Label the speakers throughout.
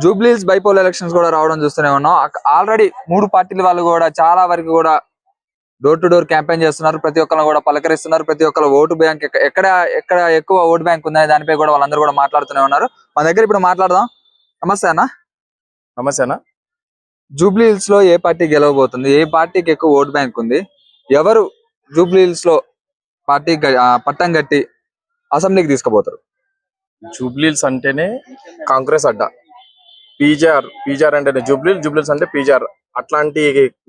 Speaker 1: జూబ్లీస్ bypoll elections కూడా రావడం చూస్తూనే ఉన్నాం. ఆల్రెడీ 3 పార్టీల వాళ్ళు కూడా చాలా వరకు కూడా డోర్ టు డోర్ క్యాంపెయిన్ చేస్తున్నారు. ప్రతి ఒక్కరు కూడా పలకరిస్తున్నారు. ప్రతి ఒక్కరు ఓటు బ్యాంక్ ఎక్కడ ఎక్కడ ఎక్కువ ఓటు బ్యాంక్ ఉందనే దానిపై కూడా వాళ్ళందరూ కూడా మాట్లాడుతూనే ఉన్నారు. మన దగ్గర ఇప్పుడు మాట్లాడదాం. నమస్తే అన్న.
Speaker 2: నమస్తే అన్న.
Speaker 1: జూబ్లీ హిల్స్ లో ఏ పార్టీ గెలవబోతుంది? ఏ పార్టీకి ఎక్కువ ఓటు బ్యాంక్ ఉంది? ఎవరు జూబ్లీ హిల్స్ లో పార్టీ పట్టం కట్టి అసెంబ్లీకి తీసుకుపోతారు?
Speaker 2: జూబ్లీల్స్ అంటేనే కాంగ్రెస్ అడ్డా. పీజీఆర్ అంటేనే జూబ్లీల్స్ అంటే పీజీఆర్. అట్లాంటి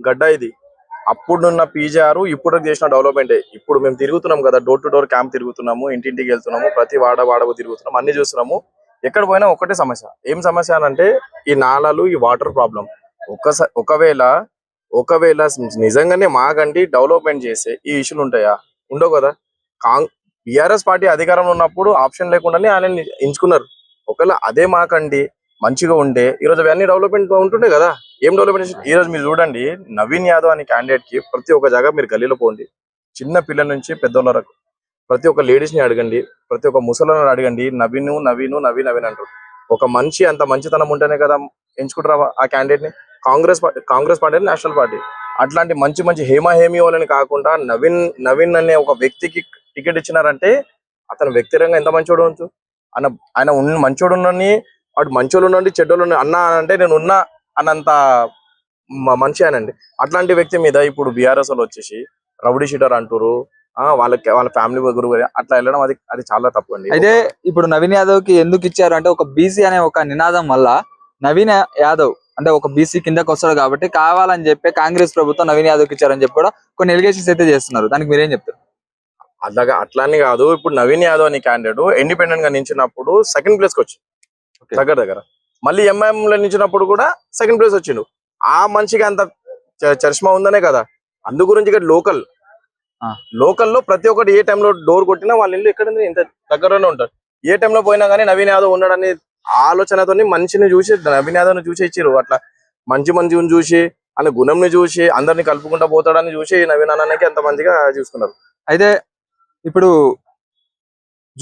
Speaker 2: గడ్డ ఇది. అప్పుడున్న పీజీఆర్ ఇప్పుడు చేసిన డెవలప్మెంటే. ఇప్పుడు మేము తిరుగుతున్నాం కదా, డోర్ టు డోర్ క్యాంప్ తిరుగుతున్నాము, ఇంటింటికి వెళ్తున్నాము, ప్రతి వాడకు తిరుగుతున్నాము, అన్ని చూస్తున్నాము. ఎక్కడ పోయినా ఒకటే సమస్య. ఏం సమస్య అంటే ఈ నాలాలు, ఈ వాటర్ ప్రాబ్లం. ఒకవేళ నిజంగానే మాకండి డెవలప్మెంట్ చేస్తే ఈ ఇష్యూలు ఉంటాయా? ఉండవు కదా. బీఆర్ఎస్ పార్టీ అధికారంలో ఉన్నప్పుడు ఆప్షన్ లేకుండానే ఆయన ఎంచుకున్నారు. ఒకవేళ అదే మాకండి మంచిగా ఉంటే ఈరోజు అవన్నీ డెవలప్మెంట్ ఉంటుండే కదా. ఏం డెవలప్మెంట్? ఈ రోజు మీరు చూడండి, నవీన్ యాదవ్ అనే క్యాండిడేట్ కి ప్రతి ఒక్క జాగా మీరు గల్లీలో పోండి, చిన్న పిల్లల నుంచి పెద్దోళ్ళ వరకు ప్రతి ఒక్క లేడీస్ ని అడగండి, ప్రతి ఒక్క ముసలిని అడగండి, నవీన్ అంటారు. ఒక మనిషి అంత మంచితనం ఉంటేనే కదా ఎంచుకుంటారా ఆ క్యాండిడేట్ ని. Congress party national party. అట్లాంటి మంచి హేమీ వాళ్ళని కాకుండా నవీన్ అనే ఒక వ్యక్తికి టికెట్ ఇచ్చినారంటే అతను వ్యక్తిగతంగా ఎంత మంచోడు ఉంచు. ఆయన మంచోడు ఉన్నని, వాడు మంచోళ్ళు ఉండండి, చెడ్డోళ్ళు అన్నా అంటే నేను ఉన్నా అన్నంత మనిషి ఆయనండి. అట్లాంటి వ్యక్తి మీద ఇప్పుడు బీఆర్ఎస్ వాళ్ళు వచ్చేసి రౌడీ షీటర్ అంటారు. వాళ్ళ ఫ్యామిలీ గురువు అట్లా వెళ్ళడం అది చాలా తప్పు అండి.
Speaker 1: అయితే ఇప్పుడు నవీన్ యాదవ్ కి ఎందుకు ఇచ్చారు అంటే ఒక బీసీ అనే ఒక నినాదం వల్ల నవీన్ యాదవ్ అంటే ఒక బీసీ కిందకి వస్తాడు కాబట్టి కావాలని చెప్పి కాంగ్రెస్ ప్రభుత్వం నవీన్ యాదవ్ కి ఇచ్చారని చెప్పి కూడా కొన్ని ఎలిగేషన్స్ అయితే చేస్తున్నారు. దానికి మీరేం చెప్తారు?
Speaker 2: అట్లానే కాదు. ఇప్పుడు నవీన్ యాదవ్ అని క్యాండిడేట్ ఇండిపెండెంట్ గా నించినప్పుడు సెకండ్ ప్లేస్ కి వచ్చి దగ్గర మళ్ళీ ఎంఐఎం లో నించినప్పుడు కూడా సెకండ్ ప్లేస్ వచ్చిండు. ఆ మనిషికి అంత చరిష్మా ఉందనే కదా. అందు గురించి ఇక్కడ లోకల్లో ప్రతి ఒక్కటి ఏ టైంలో డోర్ కొట్టినా వాళ్ళ ఇల్లు ఎక్కడ ఇంత దగ్గరలోనే ఉంటారు. ఏ టైంలో పోయినా కానీ నవీన్ యాదవ్ ఉన్నాడని ఆలోచనతో మనిషిని చూసి నవీన్ యాదవ్ ని చూసి ఇచ్చారు. అట్లా మంచిని చూసి ఆయన గుణంని చూసి అందరిని కలుపుకుంటా పోతాడని చూసి నవీన్ అన్నకి అంత మంచిగా చూసుకున్నారు.
Speaker 1: అయితే ఇప్పుడు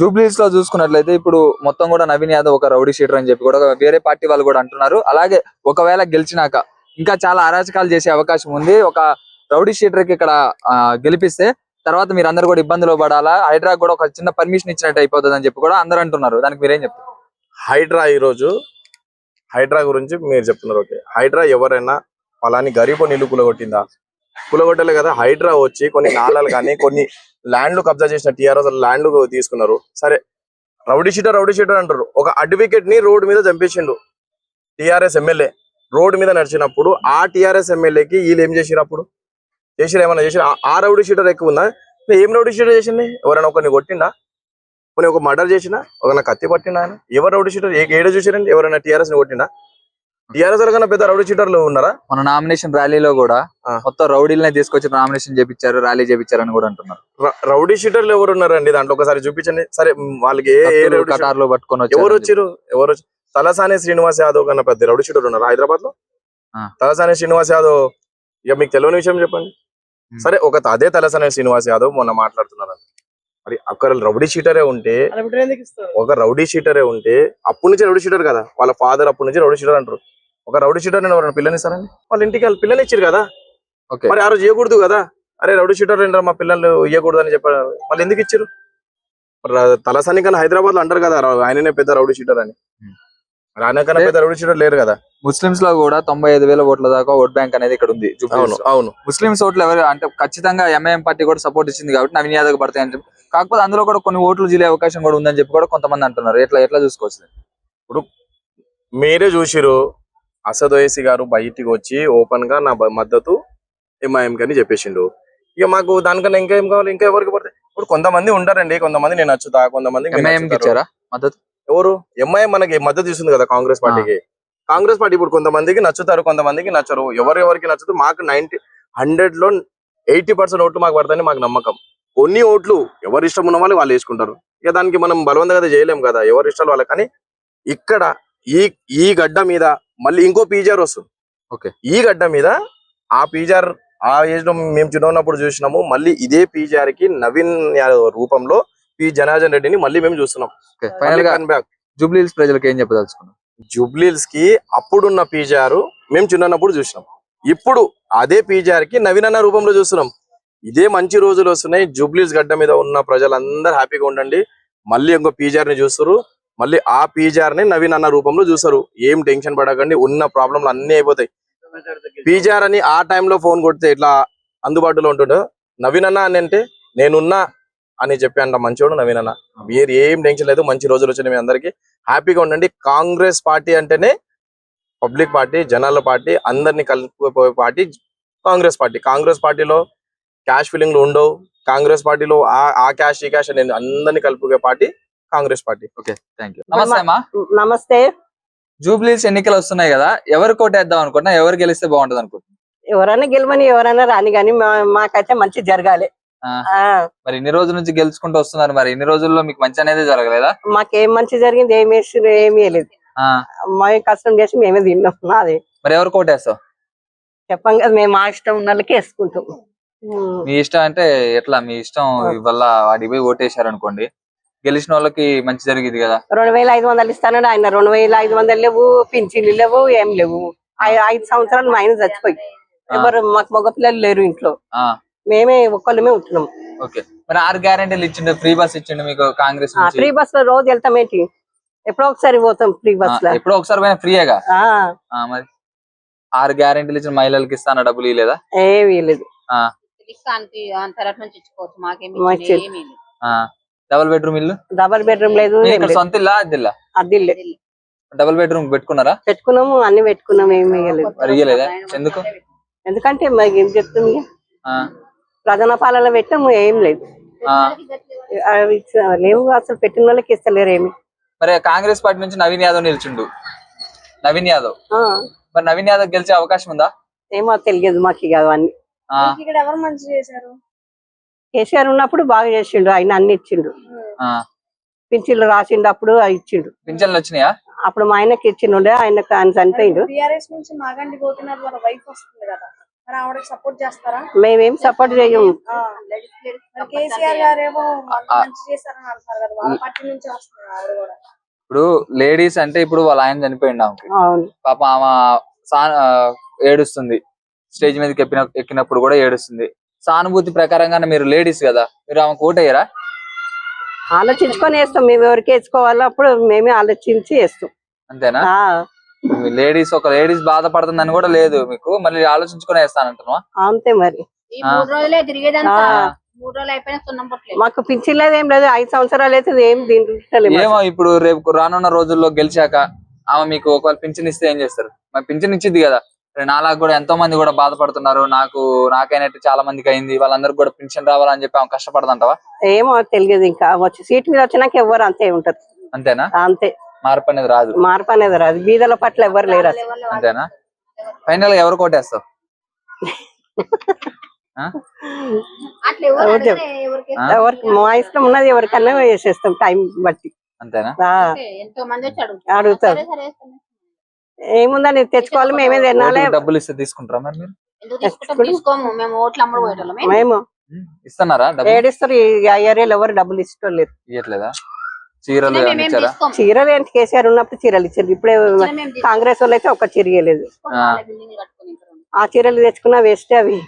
Speaker 1: జూబ్లీస్ లో చూసుకున్నట్లయితే ఇప్పుడు మొత్తం కూడా నవీన్ యాదవ్ ఒక రౌడీ షీటర్ అని చెప్పి కూడా వేరే పార్టీ వాళ్ళు కూడా అంటున్నారు. అలాగే ఒకవేళ గెలిచినాక ఇంకా చాలా అరాచకాలు చేసే అవకాశం ఉంది. ఒక రౌడీ షీటర్ కి ఇక్కడ గెలిపిస్తే తర్వాత మీరు అందరు కూడా ఇబ్బందులు పడాలా, హైడ్రా కూడా ఒక చిన్న పర్మిషన్ ఇచ్చినట్టు అయిపోతుంది అని చెప్పి కూడా అందరూ అంటున్నారు. దానికి మీరేం చెప్తారు?
Speaker 2: హైడ్రా గురించి మీరు చెప్తున్నారు. ఓకే, హైడ్రా ఎవరైనా అలాని గరీబ్ నీళ్లు కూలగొట్టలే కదా. హైడ్రా వచ్చి కొన్ని నాళాలు కానీ కొన్ని ల్యాండ్లు కబ్జా చేసిన టీఆర్ఎస్ ల్యాండ్లు తీసుకున్నారు. సరే, రౌడీ షీటర్ అంటారు. ఒక అడ్వకేట్ ని రోడ్డు మీద చంపేసిండు టీఆర్ఎస్ ఎమ్మెల్యే. రోడ్డు మీద నడిచినప్పుడు ఆ టీఆర్ఎస్ ఎమ్మెల్యేకి వీళ్ళు ఏం చేసిరు? అప్పుడు ఏమన్నా చేసిరు? ఆ రౌడీ షీటర్ ఎక్కువ ఉందా? ఏం రౌడీ షీటర్ చేసింది? ఎవరైనా ఒకరిని కొట్టిండా? కొన్ని ఒక మర్డర్ చేసినా, ఒక కత్తి పట్టిండా? ఆయన ఎవరు రౌడీ షీటర్? ఏడ చూసారండి? ఎవరైనా టీఆర్ఎస్ ని కొట్టిండా? టీఆర్ఎస్ కన్నా పెద్ద రౌడీ షీటర్లు ఉన్నారా?
Speaker 1: మన నామినేషన్ ర్యాలీలో కూడా మొత్తం రౌడీలనే తీసుకొచ్చి నామినేషన్ చేపించారు, ర్యాలీ చేపించారు అని కూడా అంటున్నారు.
Speaker 2: రౌడీ షీటర్లు ఎవరు ఉన్నారండి దాంట్లో? ఒకసారి చూపించండి. సరే, వాళ్ళకి
Speaker 1: కటార్లు పట్టుకొని
Speaker 2: ఎవరు వచ్చారు? తలసాని శ్రీనివాస్ యాదవ్ కన్నా పెద్ద రౌడీ షీటర్ ఉన్నారు హైదరాబాద్ లో. తలసాని శ్రీనివాస్ యాదవ్ ఇక మీకు తెలియని విషయం చెప్పండి. సరే, అదే తలసాని శ్రీనివాస్ యాదవ్ మొన్న మాట్లాడుతున్నారు. మరి ఒక రౌడీ షీటరే ఉంటే అప్పటి నుంచి రౌడీ షీటర్ కదా, వాళ్ళ ఫాదర్ అప్పటి నుంచి రౌడీ షీటర్ అంటారు. ఒక రౌడీ షీటర్ ఎవరైనా పిల్లని ఇస్తారండి? వాళ్ళ ఇంటికి వాళ్ళ పిల్లని ఇచ్చారు కదా. మరి ఆ రోజు ఇవ్వకూడదు కదా. అరే రౌడీ షీటర్ ఏంటారు, మా పిల్లలు ఇవ్వకూడదు అని చెప్పారు. వాళ్ళు ఎందుకు ఇచ్చారు? తలసాని కన్నా హైదరాబాద్ లో అంటారు కదా ఆయననే పెద్ద రౌడీ షీటర్ అని. ఆయన కన్నా పెద్ద రౌడీ షీటర్ లేరు కదా.
Speaker 1: ముస్లింస్ లో కూడా 95,000 ఓట్ల దాకా ఓట్ బ్యాంక్ అనేది ఇక్కడ ఉంది.
Speaker 2: అవును.
Speaker 1: ముస్లింస్ ఓట్లు ఎవరు అంటే ఖచ్చితంగా ఎంఐఎం పార్టీ కూడా సపోర్ట్ ఇచ్చింది కాబట్టి నవీన్ యాదవ్ పడతాయి అని చెప్పి. కాకపోతే అందులో కూడా కొన్ని ఓట్లు జిల్లే అవకాశం కూడా ఉందని చెప్పి కూడా కొంతమంది అంటున్నారు. ఎట్లా చూసుకోవచ్చు?
Speaker 2: ఇప్పుడు మీరే చూసిరు, అసద్ ఓవైసీ గారు బయటికి వచ్చి ఓపెన్ గా నా మద్దతు ఎంఐఎం అని చెప్పేసిండు. ఇక మాకు దానికన్నా ఇంకా ఏం కావాలి? ఇంకా ఎవరికి పడతాయి? ఇప్పుడు కొంతమంది ఉంటారండి, కొంతమంది నేను నచ్చుతా, కొంతమంది
Speaker 1: ఇచ్చారా మద్దతు.
Speaker 2: ఎవరు? ఎంఐఎం మనకి మద్దతు ఇస్తుంది కదా కాంగ్రెస్ పార్టీకి. కాంగ్రెస్ పార్టీ ఇప్పుడు కొంతమందికి నచ్చుతారు, కొంతమందికి నచ్చరు. ఎవరికి నచ్చుతూ మాకు 100 లో 80% ఓట్లు మాకు పడతాయని మాకు నమ్మకం. కొన్ని ఓట్లు ఎవరు ఇష్టం ఉన్న వాళ్ళు వేసుకుంటారు. ఇక దానికి మనం బలవంతంగా చేయలేం కదా, ఎవరి ఇష్టాలు వాళ్ళకి. కానీ ఇక్కడ ఈ గడ్డ మీద మళ్ళీ ఇంకో పీజీఆర్ వస్తుంది. ఈ గడ్డ మీద ఆ పీజీఆర్ ఆ ఏజ్ లో మేము చిన్నప్పుడు చూసినాము. మళ్ళీ ఇదే పీజీఆర్ కి నవీన్ యాదవ్ రూపంలో పి జనార్దన్ రెడ్డిని మళ్ళీ మేము చూస్తున్నాం.
Speaker 1: జూబ్లీ హిల్స్ ప్రజలకు ఏం చెప్పదలుచుకున్నాం?
Speaker 2: జూబ్లీస్ కి అప్పుడున్న పీజీఆర్ మేము చిన్నప్పుడు చూసినాం. ఇప్పుడు అదే పీజీఆర్ కి నవీన్ అన్న రూపంలో చూస్తున్నాం. ఇదే మంచి రోజులు వస్తున్నాయి. జూబ్లీస్ గడ్డ మీద ఉన్న ప్రజలందరూ హ్యాపీగా ఉండండి. మళ్ళీ ఇంకో పీజీఆర్ ని చూస్తారు. మళ్ళీ ఆ పీజీఆర్ ని నవీన్ అన్న రూపంలో చూస్తారు. ఏం టెన్షన్ పడకండి. ఉన్న ప్రాబ్లంలు అన్ని అయిపోతాయి. పీజీఆర్ అని ఆ టైంలో ఫోన్ కొడితే ఇట్లా అందుబాటులో ఉంటుండో, నవీన్ అన్న అని అంటే నేనున్నా అని చెప్పి అంట మంచోడు నవీన్ అన్న. మీరు ఏం టెన్షన్ లేదు. మంచి రోజులు వచ్చినాయి. మీ అందరికి హ్యాపీగా ఉండండి. కాంగ్రెస్ పార్టీ అంటేనే పబ్లిక్ పార్టీ, జనాల పార్టీ, అందరినీ కలుపుకుపోయే పార్టీ కాంగ్రెస్ పార్టీ. కాంగ్రెస్ పార్టీలో క్యాష్ ఫీలింగ్లు ఉండవు. కాంగ్రెస్ పార్టీలో ఆ క్యాష్ ఈ క్యాష్ అనేది అందరినీ కలుపుకునే party Congress party.
Speaker 1: Okay, thank you. నమస్తే అమ్మా.
Speaker 3: నమస్తే.
Speaker 1: జూబ్లీస్ ఎన్నికలు వస్తున్నాయి కదా, ఎవరు కోటేద్దాం అనుకుంటున్నా, ఎవరు గెలిస్తే బాగుంటది అనుకుంటున్నా?
Speaker 3: ఎవరైనా గెలవని ఎవరైనా రాని గాని మాకైతే మంచి జరగాలి.
Speaker 1: మరి ఇన్ని రోజుల నుంచి గెలుచుకుంటూ వస్తున్నారు, మరి ఇన్ని రోజుల్లో మీకు మంచి అనేది జరగలేదా?
Speaker 3: మాకేం మంచి జరిగింది? ఏమీ లేదు. మా కష్టం చేసి మేమే తిన్నాం. అదే
Speaker 1: మరి ఎవరు కోటేస్తావు?
Speaker 3: చెప్పం కదా, మేము మా ఇష్టం ఉన్న వాళ్ళకి వేసుకుంటాం.
Speaker 1: మీ ఇష్టం అంటే ఎట్లా? మీ ఇష్టం వల్ల వాడికి పోయి ఓటేశారు అనుకోండి, గెలిచిన వాళ్ళకి మంచి జరిగింది కదా.
Speaker 3: 2500 ఇస్తానని ఆయన 2500 లేవు, పింఛన్లు లేవు, ఏం లేవు. 5 సంవత్సరాలు మా ఆయన చచ్చిపోయి ఎవరు మాకు మగ పిల్లలు లేరు ఇంట్లో. మేమే ఒక్కళ్ళమే ఉంటున్నాం.
Speaker 1: ఓకే, మరి 6 గ్యారెంటీలు ఇచ్చిండు, ఫ్రీ బస్ ఇచ్చిండు మీకు కాంగ్రెస్.
Speaker 3: ఫ్రీ బస్ లో రోజు వెళ్తాం ఏంటి? ఎప్పుడో ఒకసారి పోతాం ఫ్రీ బస్ లో.
Speaker 1: ఎప్పుడో ఒకసారి పోయినా ఫ్రీయేగా. మరి 6 గ్యారెంటీలు ఇచ్చిన మహిళలకి ఇస్తాను, డబ్బులు ఇవ్వలేదా?
Speaker 3: ఏమీ లేదు.
Speaker 1: డబుల్ బెడ్రూమ్ ఇల్లు?
Speaker 3: డబుల్ బెడ్రూమ్ లేదు.
Speaker 1: సొంత ఇల్లా అద్దిల్లా?
Speaker 3: అద్దిల్లే.
Speaker 1: డబుల్ బెడ్రూమ్ పెట్టుకున్నారా?
Speaker 3: పెట్టుకున్నాము, అన్ని పెట్టుకున్నాం. ఏమి ఇవ్వలేదు.
Speaker 1: మరి ఇవ్వలేదా? ఎందుకు?
Speaker 3: ఎందుకంటే మాకు ఏం చెప్తుంది, ప్రజల పాలన పెట్టాము, ఏం లేదు. లేవు అసలు, పెట్టిన వాళ్ళకి ఇస్తలేరు ఏమి.
Speaker 1: మరి కాంగ్రెస్ పార్టీ నుంచి నవీన్ యాదవ్ నిల్చుండు. నవీన్ యాదవ్, మరి నవీన్ యాదవ్ గెలిచే అవకాశం ఉందా?
Speaker 3: ఏమో తెలియదు మాకు ఇక అవన్నీ.
Speaker 4: ఎవరు మంచి చేశారు?
Speaker 3: కేసీఆర్ ఉన్నప్పుడు బాగా చేసిండు, ఆయన అన్ని ఇచ్చిండు. పింఛన్లు రాసిండు, అప్పుడు ఇచ్చిండు.
Speaker 1: పింఛన్లు వచ్చినాయా?
Speaker 3: అప్పుడు మా ఆయనకి ఇచ్చిండే, ఆయనకు ఆయన చనిపోయిండు.
Speaker 4: టీఆర్ఎస్ నుంచి మాగంటి గోపినాథ్ వాళ్ళ వైఫ్ వస్తుంది కదా, మరి ఆవిడకి సపోర్ట్ చేస్తారా?
Speaker 3: మేమేం సపోర్ట్ చేయము.
Speaker 4: కేసీఆర్ గారేమో మంచి చేశారని అంటారు కదా, వాళ్ళ పార్టీ నుంచి వస్తుంది ఆవిడ కూడా.
Speaker 1: ఇప్పుడు లేడీస్ అంటే ఇప్పుడు వాళ్ళ ఆయన చనిపోయిండు,
Speaker 3: అవును
Speaker 1: పాప ఆమె ఏడుస్తుంది, స్టేజ్ మీదకి ఎక్కినప్పుడు కూడా ఏడుస్తుంది. సానుభూతి ప్రకారంగా మీరు లేడీస్ కదా, మీరు ఆమెకు ఓటయ్యారా?
Speaker 3: ఆలోచించుకొని వేస్తాం. మేము ఎవరికి వేసుకోవాలో అప్పుడు మేమే ఆలోచించి వేస్తాం.
Speaker 1: అంతేనా? లేడీస్ ఒక లేడీస్ బాధపడుతుందని కూడా లేదు మీకు, మళ్ళీ ఆలోచించుకొని వేస్తానంటున్నా?
Speaker 3: అంతే మరి. మాకు పింఛన్ లేదు, ఏం లేదు. 5 సంవత్సరాలు అయితే ఏం తింటలేదు.
Speaker 1: ఏమో ఇప్పుడు రేపు రానున్న రోజుల్లో గెలిచాక ఆమె మీకు ఒకవేళ పింఛన్ ఇస్తే ఏం చేస్తారు? మరి పింఛన్ ఇచ్చిద్ది కదా. నాలాగా కూడా ఎంతో మంది కూడా బాధపడుతున్నారు, నాకైనట్టు చాలా మందికి అయింది, వాళ్ళందరికి కూడా పింఛన్ రావాలని చెప్పి ఆమె కష్టపడదంటావా?
Speaker 3: ఏమో తెలియదు. ఇంకా వచ్చి సీట్ మీద వచ్చినాక ఎవరు అంతే ఉంటారు.
Speaker 1: అంతేనా?
Speaker 3: అంతే.
Speaker 1: మార్పు అనేది రాదు.
Speaker 3: మార్పు అనేది రాదు. బీదల పట్ల ఎవరు లేరు.
Speaker 1: అంతేనా? ఫైనల్ గా ఎవరు కోటేస్తావు?
Speaker 3: ఎవరికి మా ఇష్టం ఉన్నది ఎవరికన్నా వేసేస్తాం, టైం బట్టి.
Speaker 1: అంతేనా?
Speaker 3: అడుగుతారు. ఏముందని తెచ్చుకోవాలి, మేమే తినాలి.
Speaker 1: డబ్బులు ఇస్తే తీసుకుంటారా మరి మీరు?
Speaker 3: మేము
Speaker 1: ఇస్తున్నారా?
Speaker 3: ఏడిస్తారు. ఈ ఏరియాలో ఎవరు డబ్బులు ఇష్టం లేదు.
Speaker 1: ఇవ్వట్లేదా? చీరలు ఇచ్చారా?
Speaker 3: చీరలు ఏంటి? కేసీఆర్ ఉన్నప్పుడు చీరలు ఇచ్చారు. ఇప్పుడే కాంగ్రెస్ వాళ్ళు అయితే ఒక్క చీర ఇవ్వలేదు. ఆ చీరలు తెచ్చుకున్నా వేస్ట్, అవి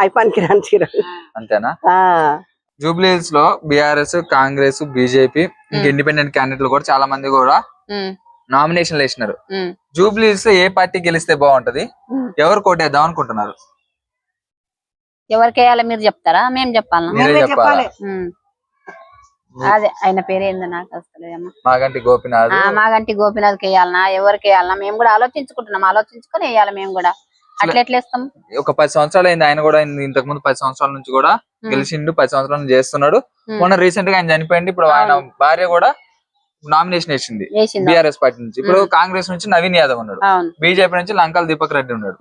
Speaker 3: అయిపోయి రాని చీరలు.
Speaker 1: అంతేనా? జూబ్లీహిల్స్ లో బీఆర్ఎస్, కాంగ్రెస్, బీజేపీ, ఇంకా ఇండిపెండెంట్ క్యాండిడేట్లు కూడా చాలా మంది కూడా నామినేషన్లు వేసినారు. జూబ్లీహిల్స్ లో ఏ పార్టీ గెలిస్తే బాగుంటది, ఎవరు కోటేద్దాం అనుకుంటున్నారు?
Speaker 5: ఎవరికి వేయాలి మీరు చెప్తారా, మేము చెప్పాలా?
Speaker 1: మీరే చెప్పాలి.
Speaker 5: అదే ఆయన పేరు ఏందో నాకు వస్తలేదమ్మా.
Speaker 1: మాగంటి గోపినాథ్.
Speaker 5: మాగంటి గోపినాథ్కి వేయాలనా, ఎవరికి వేయాలనా మేము కూడా ఆలోచించుకుంటున్నాం. ఆలోచించుకొని వేయాలి మేము కూడా. అట్లా ఎట్లా వేస్తాం?
Speaker 1: ఒక 10 సంవత్సరాలు అయింది. ఆయన కూడా ఇంతకు ముందు 10 సంవత్సరాల నుంచి కూడా గెలిచిండు, 10 సంవత్సరాల నుంచి చేస్తున్నాడు. మొన్న రీసెంట్ గా ఆయన చనిపోయింది. ఇప్పుడు ఆయన భార్య కూడా నామినేషన్ వేసింది బీఆర్ఎస్ పార్టీ నుంచి. ఇప్పుడు కాంగ్రెస్ నుంచి నవీన్ యాదవ్ ఉన్నాడు, బీజేపీ నుంచి లంకాల దీపక్ రెడ్డి ఉన్నాడు.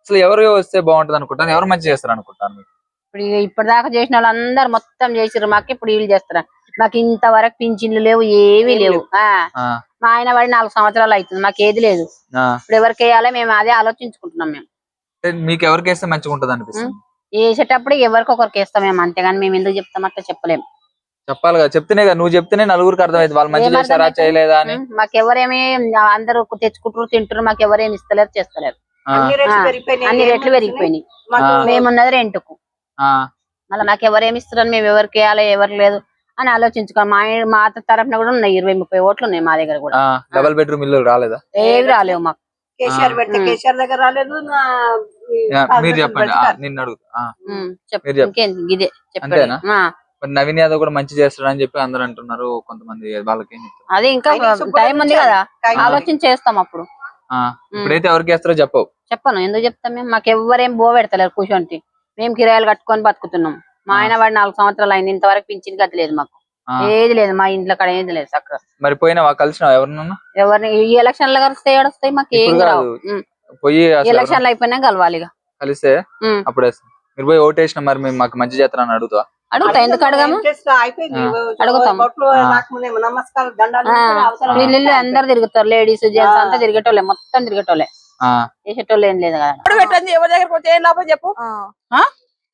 Speaker 1: అసలు ఎవరు వస్తే బాగుంటది అనుకుంటాను, ఎవరు మంచి చేస్తారు అనుకుంటాను?
Speaker 5: ఇప్పుడు ఇప్పటిదాకా చేసిన వాళ్ళందరూ మొత్తం చేసిర్రు, మాకు ఇప్పుడు వీళ్ళు చేస్తారా? మాకు ఇంతవరకు పింఛన్లు లేవు, ఏవి లేవు. మా ఆయన వాడి 4 సంవత్సరాలు అవుతుంది, మాకు ఏది లేదు. ఇప్పుడు ఎవరికి వేయాలి మేము అదే ఆలోచించుకుంటున్నాం. మేము
Speaker 1: మీకు ఎవరికి వేస్తే మంచిగా ఉంటది అనిపిస్తుంది?
Speaker 5: వేసేటప్పుడు ఎవరికి ఒకరికి వేస్తాం మేము, అంతేగాని మేము ఎందుకు చెప్తాం అట్లా చెప్పలేము.
Speaker 1: చెప్పాలి కదా, చెప్తేనే కదా, నువ్వు చెప్తేనే నలుగురికి అర్థమైంది వాళ్ళు మంచి
Speaker 5: ఏం
Speaker 1: చేస్తారా
Speaker 5: అర్థమైతే?
Speaker 1: చేయలేదా అని.
Speaker 5: మాకెవరేమి అందరూ తెచ్చుకుంటారు తింటారు, మాకెవరేమి ఇస్తలేరు చేస్తలేరు.
Speaker 3: అన్ని రేట్లు
Speaker 5: ఆ,
Speaker 3: పెరిగిపోయినాయి.
Speaker 5: అన్ని
Speaker 3: ఏం
Speaker 5: రేట్లు
Speaker 3: మంచిది?
Speaker 5: పెరిగిపోయినాయి.
Speaker 3: మాకు
Speaker 5: మేమున్నది రెంట్కు,
Speaker 1: ఆ,
Speaker 5: మళ్ళీ మాకెవరేమి ఇస్తారని మేము ఎవరికి వేయాలి ఎవరు లేదు అని ఆలోచించుకోవాలి. మా తరఫున కూడా ఉన్నాయి 20-30 ఓట్లు ఉన్నాయి మా దగ్గర కూడా.
Speaker 1: డబల్ బెడ్రూమ్ ఇల్లు రాలేదా?
Speaker 5: ఏవి రాలేవు మాకు.
Speaker 3: కేసీఆర్ పెడితే కేసీఆర్ దగ్గర రాలేదు.
Speaker 1: మీరు చెప్పండి, నిన్ను అడుగుతా.
Speaker 5: చెప్పు
Speaker 1: మీరు చెప్పు.
Speaker 5: ఇంకేంది ఇదే చెప్పండి.
Speaker 1: అంతేనా? మరి నవీన్ యాదవ్ కూడా మంచి చేస్తాడని చెప్పి అందరూ అంటున్నారు, కొంతమంది వాళ్ళకి ఏం చెప్తారు?
Speaker 5: అది ఇంకా టైం ఉంది కదా, ఆలోచన చేస్తాం అప్పుడు.
Speaker 1: ఇప్పుడైతే ఎవరికి వేస్తారో చెప్పవు.
Speaker 5: చెప్పను, ఎందుకు చెప్తాం మేము? మాకు ఎవరేం బో పెడతలేరు కూర్చొని, మేము కిరాయిలు కట్టుకొని బతుకుతున్నాం. మా ఆయన వాడు 4 సంవత్సరాలు అయింది, ఇంతవరకు పింఛన్ గతి లేదు మాకు, ఏది లేదు మా ఇంట్లో కాడ, ఏది లేదు చక్కగా.
Speaker 1: మరి పోయినావా, కలిసినావా ఎవరినన్నా?
Speaker 5: ఎవరిని ఈ ఎలక్షన్లు కలిస్తే ఏడొస్తాయి మాకు, ఏం
Speaker 1: ఇప్పుడు
Speaker 5: రావు.
Speaker 1: కాదు, పోయి అసలు
Speaker 5: ఎలక్షన్లు అయిపోయినా కలవాలి ఇక.
Speaker 1: కలిస్తే అప్పుడు వేస్తాం. మీరు పోయి ఓటేసిన మరి మేము మాకు మంచి చేస్తారని అడుగుతా.
Speaker 5: అడుగుతా, ఎందుకు అడగము?
Speaker 3: అయిపోయింది.
Speaker 5: అడుగుతాం.
Speaker 3: నమస్కారం దండాలు
Speaker 5: వీళ్ళు అందరు తిరుగుతారు, లేడీస్ జెంట్స్ అంతా తిరిగేటోళ్ళే, మొత్తం తిరిగేటోళ్ళే, చేసేటోళ్ళు ఏం లేదు కదా.
Speaker 6: పెట్టండి ఎవరి దగ్గరకు పోతే ఏం లాభం చెప్పు.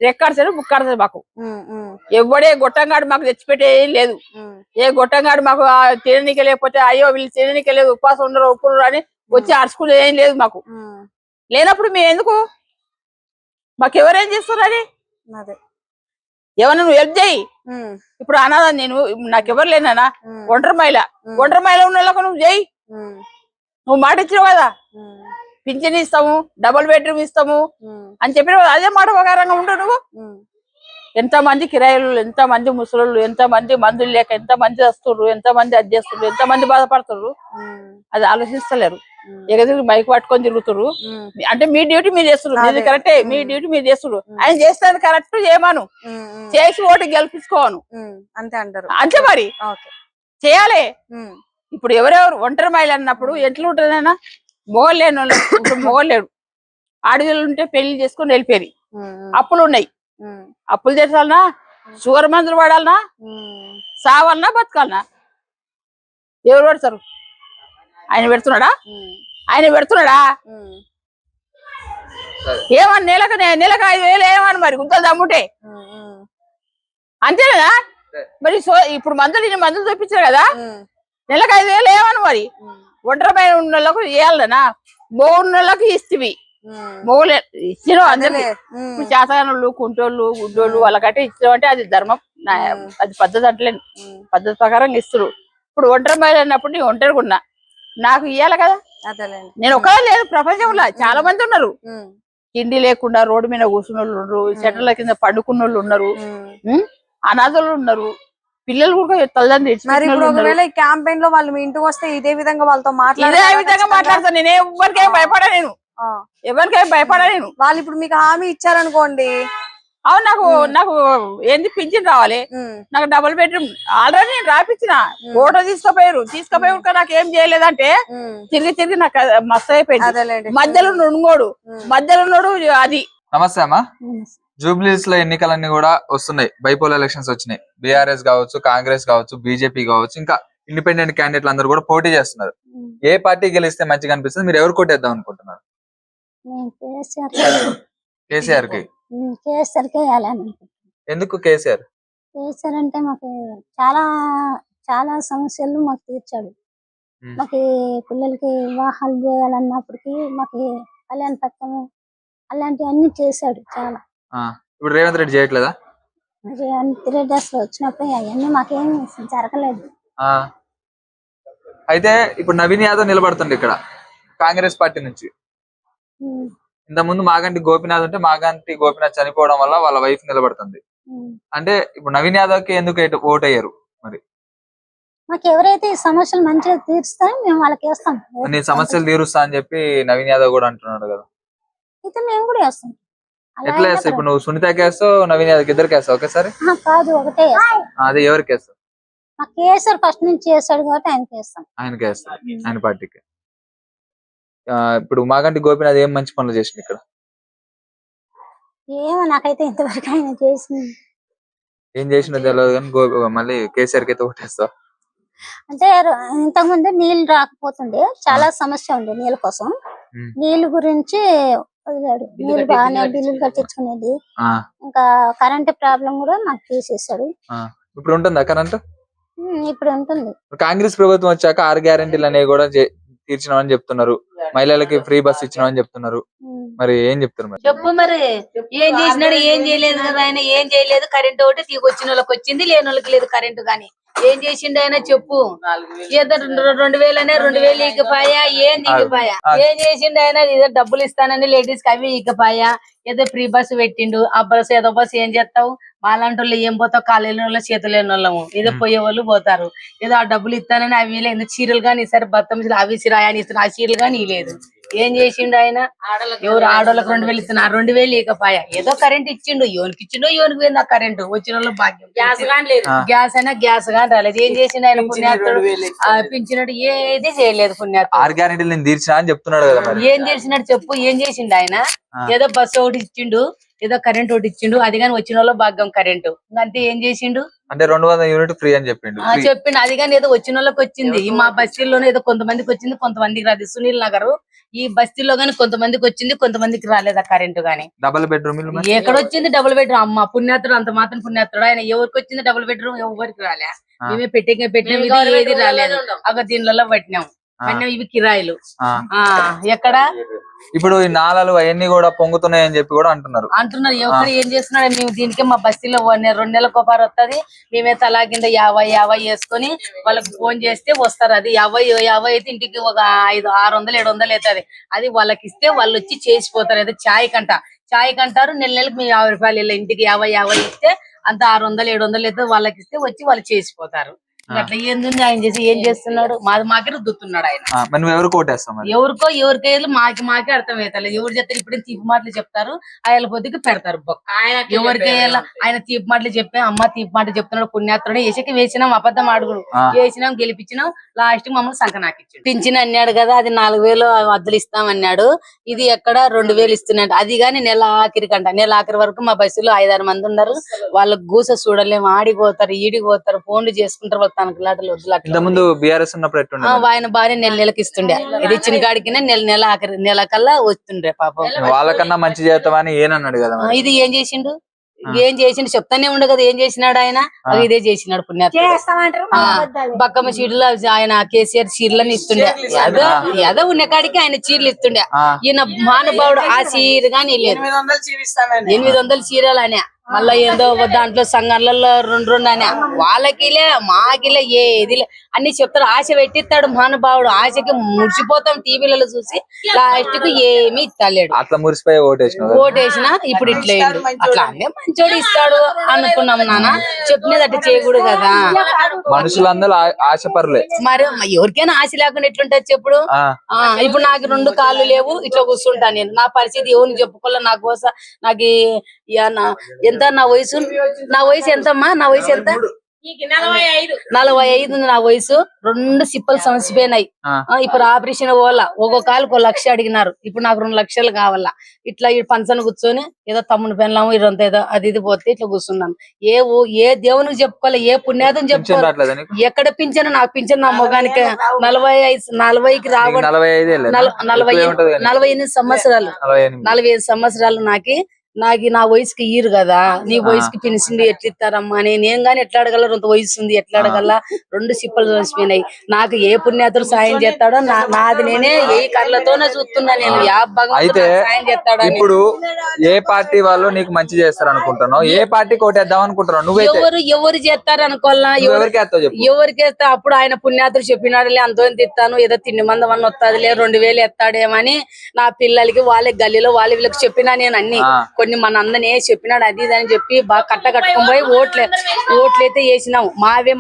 Speaker 6: రెక్కాడతాడు బుక్కాడతాడు మాకు. ఎవడే గొట్టంగాడు మాకు తెచ్చిపెట్టే ఏం లేదు. ఏ గొట్టంగాడు మాకు తిననీకే లేకపోతే అయ్యో వీళ్ళు తిననీకే లేదు, ఉపవాసం ఉండరు ఒప్పురు అని వచ్చి అరుచుకునే ఏం లేదు మాకు. లేనప్పుడు మేము ఎందుకు, మాకు ఎవరేం చేస్తున్నారని ఏమన్నా నువ్వు హెల్ప్ చేయి. ఇప్పుడు అనాదా నేను, నాకెవరు లేనా, ఒంటరి మహిళ ఉన్న వాళ్ళకు నువ్వు చేయి. నువ్వు మాట ఇచ్చినావు కదా, పింఛన్ ఇస్తాము, డబుల్ బెడ్రూమ్ ఇస్తాము అని చెప్పిన అదే మాట ప్రకారంగా ఉండు నువ్వు. ఎంత మంది కిరాయిలు, ఎంత మంది ముసలు, ఎంత మంది మందులు లేక ఎంత మంది వస్తున్నారు, ఎంత మంది అది చేస్తున్నారు, ఎంత మంది బాధపడుతున్నారు, అది ఆలోచిస్తలేరు. ఎగదిరి మైక్ పట్టుకొని తిరుగుతున్నారు. అంటే మీ డ్యూటీ మీరు చేస్తున్నారు, ఇది కరెక్టే, మీ డ్యూటీ మీరు చేస్తున్నారు. ఆయన చేస్తే కరెక్ట్ చేయమాను, చేసి ఓటు గెలిపించుకోను
Speaker 4: అంతే అంటారు.
Speaker 6: అంతే మరి చేయాలి. ఇప్పుడు ఎవరెవరు ఒంటరి మహిళ అన్నప్పుడు ఎట్లా ఉంటుందైనా, మొగలేను ఇప్పుడు మొగలేడు, ఆడపిల్లలు ఉంటే పెళ్లి చేసుకొని వెళ్ళిపోయి, అప్పులు ఉన్నాయి, అప్పులు తెచ్చాలనా, షుగర్ మందులు వాడాలనా, సావాలనా, బతకాలనా, ఎవరు పెడతారు? ఆయన పెడుతున్నాడా? ఏమని నెలకు 5,000 ఏమని మరి గుంతలు దమ్ముంటే అంతేనా మరి? ఇప్పుడు మందులు చూపించారు కదా, నెలకు 5,000 ఏమని మరి? ఒంటరి ఉన్న వాళ్ళకు వేయాలనా, ఉన్న వాళ్ళకి ఇస్తవి, మొగలే ఇచ్చిన అందరికి. ఇప్పుడు చేతగానోళ్ళు, కుంటోళ్ళు, గుడ్డోళ్ళు వాళ్ళకంటే ఇచ్చడం అంటే అది ధర్మం, అది పద్ధతి అంటలేను, పద్ధతి ప్రకారం ఇస్తురు. ఇప్పుడు ఒంటరి మహిళ అన్నప్పుడు నీ ఒంటరిగా ఉన్నా, నాకు ఇయ్యాలి కదా. నేను ఒకవేళ లేదు, ప్రపంచంలో చాలా మంది ఉన్నారు, తిండి లేకుండా రోడ్డు మీద కూర్చున్న వాళ్ళు ఉన్నారు, చెట్ల కింద పండుకున్న వాళ్ళు ఉన్నారు, అనాథలు ఉన్నారు, పిల్లలు కూడా తల్లిదండ్రులు.
Speaker 4: ఒకవేళ ఈ క్యాంపెయిన్ లో వాళ్ళు మీ ఇంటికి వస్తే ఇదే విధంగా వాళ్ళతో
Speaker 6: ఇదే విధంగా మాట్లాడతాను. నేను ఎవరికేం భయపడా, ఎవరికేం భయపడా నేను.
Speaker 4: వాళ్ళు ఇప్పుడు మీకు హామీ ఇచ్చారనుకోండి,
Speaker 6: అవును నాకు ఏంది పింఛన్ రావాలి, నాకు డబుల్ బెడ్రూమ్ ఆల్రెడీ నేను రాపిచ్చిన, ఫోటో తీసుకుపోయారు నాకు ఏం చేయలేదంటే తిరిగి నాకు మస్తు అయిపోయింది. మధ్యలో ఉన్నాడు అది.
Speaker 1: నమస్తే అమ్మా. జూబ్లీస్ లో ఎన్నికలన్నీ కూడా వస్తున్నాయి, బైపోల్ ఎలక్షన్స్ వచ్చినాయి. బీఆర్ఎస్ కావచ్చు, కాంగ్రెస్ కావచ్చు, బీజేపీ కావచ్చు, ఇంకా ఇండిపెండెంట్ క్యాండిడేట్లు అందరూ కూడా పోటీ చేస్తున్నారు. ఏ పార్టీ గెలిస్తే మంచిగా అనిపిస్తుంది? మీరు ఎవరు కొట్టేద్దాం అనుకుంటున్నారు? కేసీఆర్ కి. ఎందుకు కేసీఆర్?
Speaker 7: కేసీఆర్ అంటే మాకు చాలా చాలా సమస్యలు మాకు తీర్చాడు. మాకు పిల్లలకి వివాహాలు చేయాలన్నప్పటికీ మాకు కళ్యాణ పథకం అలాంటివన్నీ చేశాడు చాలా.
Speaker 1: ఇప్పుడు రేవంత్ రెడ్డి చేయట్లేదా?
Speaker 7: రేవంత్ రెడ్డి అసలు వచ్చినప్పుడు అవన్నీ మాకేం జరగలేదు.
Speaker 1: అయితే ఇప్పుడు నవీన్ యాదవ్ నిలబడుతుంది ఇక్కడ కాంగ్రెస్ పార్టీ నుంచి. ఇంత ముందు మాగంటి గోపీనాథ్ ఉంటే మాగంటి గోపీనాథ్ చనిపోవడం వల్ల వాళ్ళ వైఫ్ నిలబడుతుంది. అంటే ఇప్పుడు నవీన్ యాదవ్ కి ఎందుకు ఓట్ అయ్యారు మరి?
Speaker 7: మాకు ఎవరైతే ఈ సమస్యలు మంచిగా తీరుస్తారో మేము వాళ్ళకి వేస్తాం.
Speaker 1: నీ సమస్యలు తీరుస్తా అని చెప్పి నవీన్ యాదవ్ కూడా అంటున్నాడు కదా.
Speaker 7: అయితే మేము కూడా వేస్తాం.
Speaker 1: ఎట్లా వేస్తావు? ఇప్పుడు నువ్వు సునీతకి వేస్తావు, నవీన్ యాదవ్ ఇద్దరికి వేస్తావు ఒకేసారి?
Speaker 7: కాదు, ఒకటే వేస్తాం.
Speaker 1: అదే ఎవరికి వేస్తావు?
Speaker 7: మాకు కేసీఆర్ ఫస్ట్ నుంచి చేస్తాడు కాబట్టి ఆయనకి వేస్తాం.
Speaker 1: ఆయనకి వేస్తాం, ఆయన పార్టీకి. ఇప్పుడు మాగంటి గోపీనాథ్ ఏం మంచి పనులు చేసింది ఇక్కడ?
Speaker 7: ఏమో నాకైతే ఇంతవరకు ఆయన చేసింది
Speaker 1: ఏం చేసినా తెలియదు కానీ మళ్ళీ కేసీఆర్ కి అయితే ఓటేస్తావు?
Speaker 7: అంటే ఇంతకుముందు నీళ్లు రాకపోతుండే, చాలా సమస్య ఉండే నీళ్ళ కోసం. నీళ్లు గురించి వదిలాడు, నీళ్లు బాగానే బిల్లులు కట్టించుకునేది. ఇంకా కరెంట్ ప్రాబ్లం కూడా నాకు తీసేసాడు.
Speaker 1: ఇప్పుడు ఉంటుందా కరెంట్?
Speaker 7: ఇప్పుడు ఉంటుంది.
Speaker 1: కాంగ్రెస్ ప్రభుత్వం వచ్చాక 6 గ్యారెంటీలు అనేవి కూడా తీర్చినామని చెప్తున్నారు. మహిళలకి ఫ్రీ బస్ ఇచ్చినామని చెప్తున్నారు. మరి ఏం చెప్తారు మరి?
Speaker 5: చెప్పు మరి ఏం చేసినాడు? ఏం చేయలేదు కదా ఆయన. ఏం చేయలేదు. కరెంట్ ఒకటి తీగొచ్చిన వాళ్ళకి వచ్చింది, లేని వాళ్ళకి లేదు కరెంటు గాని. ఏం చేసిండు ఆయన చెప్పు? ఏదో 2000 2000 ఇకపాయా, ఏం దిగిపాయా? ఏం చేసిండు ఆయన? ఏదో డబ్బులు ఇస్తానని లేడీస్ కి అవి ఇకపాయా. ఏదో ఫ్రీ బస్సు పెట్టిండు. ఆ బస్సు ఏదో బస్సు ఏం చేస్తావు? మాలాంటి వాళ్ళు ఏం పోతావు? కాలేని వాళ్ళ చేతులు లేని వాళ్ళము. ఏదో పోయే వాళ్ళు పోతారు. ఏదో ఆ డబ్బులు ఇస్తానని అవి లేదు. చీరలు గాని ఈసారి బతుకమ్మ అవి సిరాయని ఇస్తున్నా, ఆ చీరలు గాని లేదు. ఏం చేసిండు ఆయన? ఎవరు ఆడోళ్ళకి 2000 ఇస్తున్నారు, 2000 ఇకపాయా. ఏదో కరెంట్ ఇచ్చిండు. ఎవరికి ఇచ్చిండో ఎవరికి పోయింది ఆ కరెంటు. వచ్చిన వాళ్ళు భాగ్యం. గ్యాస్ గాని లేదు. గ్యాస్ అయినా గ్యాస్ గాని రాలేదు. ఏం చేసిండు ఆయన? పుణ్యాత్తుడు పింఛనుడు ఏది చేయలేదు. పుణ్యాత్తుడు
Speaker 1: 6 గ్యారెంటీలు నేను తీర్చినా అని చెప్తున్నాడు కదా మరి.
Speaker 5: ఏం చేసినాడు చెప్పు? ఏం చేసిండు ఆయన? ఏదో బస్సు ఒకటి ఇచ్చిండు, ఏదో కరెంట్ ఒకటి ఇచ్చిండు. అది కానీ వచ్చిన వాళ్ళ భాగ్యం కరెంటు. అంతే. ఏం చేసిండు?
Speaker 1: అంటే 200 యూనిట్ ఫ్రీ అని చెప్పిండు.
Speaker 5: చెప్పిండు. అది కానీ ఏదో వచ్చిన వాళ్ళకి వచ్చింది. ఈ మా బస్తీల్లోనే ఏదో కొంతమందికి వచ్చింది, కొంతమందికి రాదు. సునీల్ నగర్ ఈ బస్తీలో గాని కొంతమందికి వచ్చింది, కొంతమందికి రాలేదు ఆ కరెంటు గాని.
Speaker 1: డబుల్ బెడ్రూమ్
Speaker 5: ఎక్కడ వచ్చింది డబుల్ బెడ్రూమ్? అమ్మ పుణ్యాత్తుడు, అంత మాత్రం పుణ్యాత్తుడు ఆయన. ఎవరికి వచ్చింది డబుల్ బెడ్రూమ్? ఎవరికి రాలే. మేమే పెట్టినాం. ఇది ఏది రాలేదు. అక్కడ దీనిలో పట్టినాం. ఇవి కిరాయిలు. ఎక్కడ
Speaker 1: ఇప్పుడు ఈ నాలాలు అవన్నీ కూడా పొంగుతున్నాయి అని చెప్పి కూడా అంటున్నారు.
Speaker 5: ఎక్కడ ఏం చేస్తున్నాడు? మేము దీనికి మా బస్తీలో 2 నెలల కోపారు వస్తుంది. మేమే తలా కింద 50 వేసుకొని వాళ్ళకి ఫోన్ చేస్తే వస్తారు. అది 50 అయితే ఇంటికి ఒక 500 600 700 అవుతుంది. అది వాళ్ళకి ఇస్తే వాళ్ళు వచ్చి చేసిపోతారు. ఏదో ఛాయ్ కంటారు. నెలకు మేము 50 రూపాయలు ఇంటికి 50 ఇస్తే అంత 600 700 అయితే వాళ్ళకి ఇస్తే వచ్చి వాళ్ళు చేసిపోతారు. అట్లా ఏంది ఆయన చేసి ఏం చేస్తున్నాడు? మాకే రుద్దుతున్నాడు ఆయన.
Speaker 1: మనం ఎవరికి ఓటేస్తాం?
Speaker 5: ఎవరికేళ్ళు మాకే అర్థమవుతలేదు. ఎవరు చెప్తారు? ఇప్పుడు తీపి మాటలు చెప్తారు, ఆయన పొద్దుకి పెడతారు. ఎవరికేయాల ఆయన తీపి మాటలు చెప్పే అమ్మ తీపి మాటలు చెప్తున్నాడు. పుణ్యాత్రుడు ఎసకి వేసినాం, అబద్ధం అడుగుడు వేసినాం, గెలిపించినాం. లాస్ట్ మమ్మల్ని సంకనాకిచ్చాడు. పింఛన్ అన్నాడు కదా, అది 4000 అద్దెలు ఇస్తామన్నాడు. ఇది ఎక్కడ 2000 ఇస్తున్నాడు. అది గాని నెల ఆఖరికంట. నెల ఆఖరి వరకు మా బస్సులో 5-6 మంది ఉన్నారు. వాళ్ళకి గూస చూడలేము. ఆడిపోతారు, ఈడిపోతారు, ఫోన్లు చేసుకుంటారు.
Speaker 1: ముందు బీఆర్ఎస్ ఉన్నప్పుడు
Speaker 5: ఆయన భార్య నెలకి ఇస్తుండే. ఇది ఇచ్చిన కాడికి నెల ఆఖరి నెల కల్లా వస్తుండే. పాపం
Speaker 1: వాళ్ళకన్నా మంచి చేస్తామని ఏనన్నాడు కదా.
Speaker 5: ఇది ఏం చేసిండు? చెప్తానే ఉండే కదా. ఏం చేసినాడు ఆయన? ఇదే చేసినాడు. పుణ్యాత్తుడు బక్కమ్మ చీరలు ఆయన కేసీఆర్ చీరలని ఇస్తుండే. ఏదో ఉన్న కాడికి ఆయన చీరలు ఇస్తుండే. ఈయన మహానుభావుడు ఆ చీర గానీ లేదు. 800 చీరలు అనే. మళ్ళా ఏదో దాంట్లో సంఘాలలో 2 అనే. వాళ్ళకిలే మాకిలే ఏది అన్ని చెప్తారు. ఆశ పెట్టిస్తాడు మహానుభావుడు. ఆశకి ముడిచిపోతాం టీవీలలో చూసి. లాస్ట్ కు ఏమీ ఇస్తలేడు.
Speaker 1: అట్లా మురిసిపోయి
Speaker 5: ఓటేసినా ఇప్పుడు ఇట్లా అట్లా అన్నీ మంచోడు ఇస్తాడు అనుకున్నాం. నాన్న చెప్పినది అట్లా చేయకూడదు కదా.
Speaker 1: మనుషులందరూ ఆశపరలే.
Speaker 5: మరి ఎవరికైనా ఆశ లేకుండా ఎట్లుంటది చెప్పుడు? ఇప్పుడు నాకు 2 కాళ్ళు లేవు, ఇట్లా కూర్చుంటాను నేను. నా పరిస్థితి ఎవరిని చెప్పుకోలే. నాకు ఎంత నా వయసు ఎంతమ్మా? నా వయసు ఎంత? 45 ఉంది నా వయసు. 2 సిప్పలు సమసిపోయినాయి. ఇప్పుడు ఆపరేషన్ పోవాలా. ఒక్కో కాలుకు 1 లక్ష అడిగినారు. ఇప్పుడు నాకు 2 లక్షలు కావాలా. ఇట్లా ఈ పంచను కూర్చొని ఏదో తమ్ముడు పెళ్ళాము ఇదంతా ఏదో అది ఇది పోతే ఇట్లా కూర్చున్నాను. ఏ దేవునికి చెప్పుకోవాలి, ఏ పుణ్యాతం చెప్పుకోవాలి. ఎక్కడ పింఛను? నాకు పింఛను నా మొగానికి 40కి రావడం. 48 సంవత్సరాలు. 45 సంవత్సరాలు నాకు నా వయసుకి ఇయ్యరు కదా. నీ వయసుకి పెన్షన్ ఎట్లా ఇస్తారమ్మా? నేను గానీ ఎట్లా అడగల? 2 వయసు ఉంది, ఎట్లా అడగల? 2 సిప్పలు చూసిపోయినాయి. నాకు ఏ పుణ్యాతుడు సాయం చేస్తాడో నాది నేనే ఏ కళ్ళతోనే చూస్తున్నా. నేను
Speaker 1: అయితే ఇప్పుడు ఏ పార్టీ వాళ్ళు నీకు మంచి చేస్తారు అనుకుంటున్నావు? ఏ పార్టీ కోటేద్దాం అనుకుంటున్నావు? నువ్వు
Speaker 5: ఎవరు చేస్తారు అనుకోవాలా? ఎవరికి వేస్తా? అప్పుడు ఆయన పుణ్యాతుడు చెప్పినాడులే, అంతో ఇస్తాను, ఏదో తిండి మంది వన్ వస్తాదిలే, 2000 ఎత్తాడేమని నా పిల్లలకి వాళ్ళకి గల్లీలో వీళ్ళకి చెప్పినా. నేను అన్ని కొన్ని మన అందనే చెప్పినాడు. అది ఇది అని చెప్పి బాగా కట్టుకొని పోయి ఓట్లయితే వేసినాం.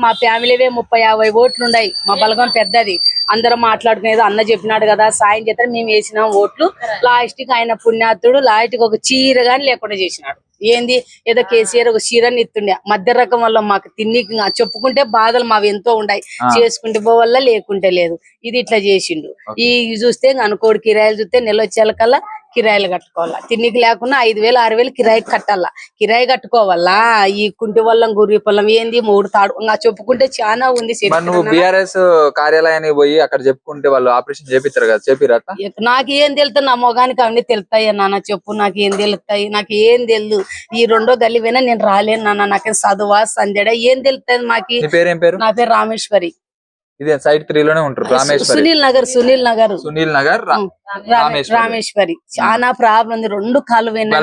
Speaker 5: మా ఫ్యామిలీవే 30-50 ఓట్లు ఉన్నాయి. మా బలగం పెద్దది. అందరం మాట్లాడుకునేది. అన్న చెప్పినాడు కదా సాయం చేస్తారు, మేము వేసినాం ఓట్లు. లాస్ట్ కి ఆయన పుణ్యాత్తుడు లాస్ట్ కి ఒక చీర గాని లేకుండా చేసినాడు. ఏంది? ఏదో కేసీఆర్ ఒక చీరని ఇస్తుండే. మధ్య రకం వల్ల మాకు తిన్ని చెప్పుకుంటే బాధలు మావి ఎంతో ఉన్నాయి. చేసుకుంటే పోవల్ల లేకుంటే లేదు. ఇది ఇట్లా చేసిండు. ఈ చూస్తే అనుకోడు కిరాయిలు చూస్తే నెల వచ్చేకల్లా
Speaker 8: కిరాయిలు కట్టుకోవాలా, తిన్నికి లేకున్నా 5,000 6,000 కిరాయి కట్టాలా, కిరాయి కట్టుకోవాలా. ఈ కుంటి వల్లం గురి పొలం ఏంది మూడు తాడు ఇంకా చెప్పుకుంటే చాలా ఉంది.
Speaker 1: మరి నువ్వు బిఆర్ఎస్ కార్యాలయానికి పోయి అక్కడ చెప్పుకుంటే వాళ్ళు ఆపరేషన్ చేపిస్తారు కదా, చేపిరా?
Speaker 8: నాకేం తెలుస్తుంది, నా మొగానికి అన్ని తెలుస్తాయి నాన్న, చెప్పు నాకేం తెలుస్తాయి, నాకు ఏం తెలియదు. ఈ రెండో గల్లి పోయినా నేను రాలేను నాన్న, నాకేం చదువా సందేడా ఏం తెలుస్తుంది మాకి.
Speaker 1: నీ పేరేం పేరు?
Speaker 8: నా పేరు రామేశ్వరి.
Speaker 1: ఇదే సైట్ 3 లోనే ఉంటారు. రామేశ్వరి,
Speaker 8: సునీల్ నగర్ రామేశ్వరి. చాలా ప్రాబ్లం ఉంది, 2 కాళ్ళు పోయినా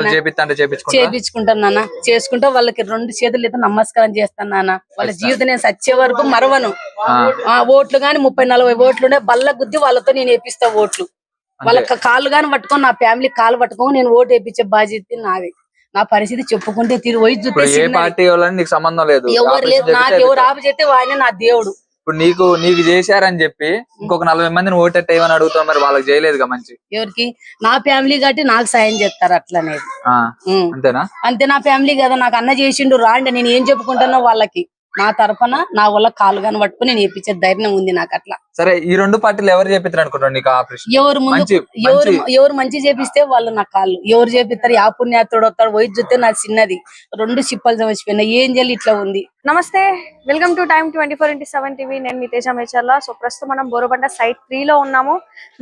Speaker 8: చేపించుకుంటాను నాన్న, చేసుకుంటా వాళ్ళకి 2 చేతులు అయితే నమస్కారం చేస్తాను నాన్న. వాళ్ళ జీవితం నేను సచ్చే వరకు మరవను. ఓట్లు గాని 30-40 ఓట్లు ఉండే బల్ల గుద్ది వాళ్ళతో నేను వేపిస్తా ఓట్లు. వాళ్ళ కాళ్ళు గాని పట్టుకొని నా ఫ్యామిలీ కాళ్ళు పట్టుకొని నేను ఓటు వేపించే బాధ్యత నాది. నా పరిస్థితి చెప్పుకుంటే తిరిగి పోయి
Speaker 1: సంబంధం లేదు,
Speaker 8: ఎవరు లేదు, నాకు ఎవరు ఆపు చెప్తే వాడినే నా దేవుడు.
Speaker 1: ఇప్పుడు నీకు చేశారని చెప్పి ఇంకొక 40 మందిని ఓటెట్టేయమని అడుగుతావు, మరి వాళ్ళకి చేయలేదుగా మంచి.
Speaker 8: ఎవరికి? నా ఫ్యామిలీ కాబట్టి నాకు సాయం చేస్తారు అట్లనేది.
Speaker 1: అంతేనా?
Speaker 8: అంతే, నా ఫ్యామిలీ కదా, నాకు అన్న చేసిండు రాండి, నేను ఏం చెప్పుకుంటానో వాళ్ళకి నా తరఫున నా వల్ల కాలు గాని పట్టుకుని నేను వేపించే ధైర్యం ఉంది నాకు అట్లా.
Speaker 1: సరే, ఈ 2 పార్టీలు ఎవరు చేపిస్తారు అనుకుంటారు నీకు ఆపరేషన్?
Speaker 8: ఎవరు మంచి చేపిస్తే వాళ్ళు నా కాళ్ళు ఎవరు చేపిస్తారు. ఆ పుణ్యాత్తుడు వస్తాడు పోయి చూస్తే నా చిన్నది 2 చిప్పలు చచ్చిపోయినా ఏం చేయాలి ఇట్లా ఉంది.
Speaker 4: నమస్తే, welcome to time 24x7 TV. నేను మీ తేజ మేచర్ల. సో ప్రస్తుతం మనం బోరబండ సైట్ 3 లో ఉన్నాము.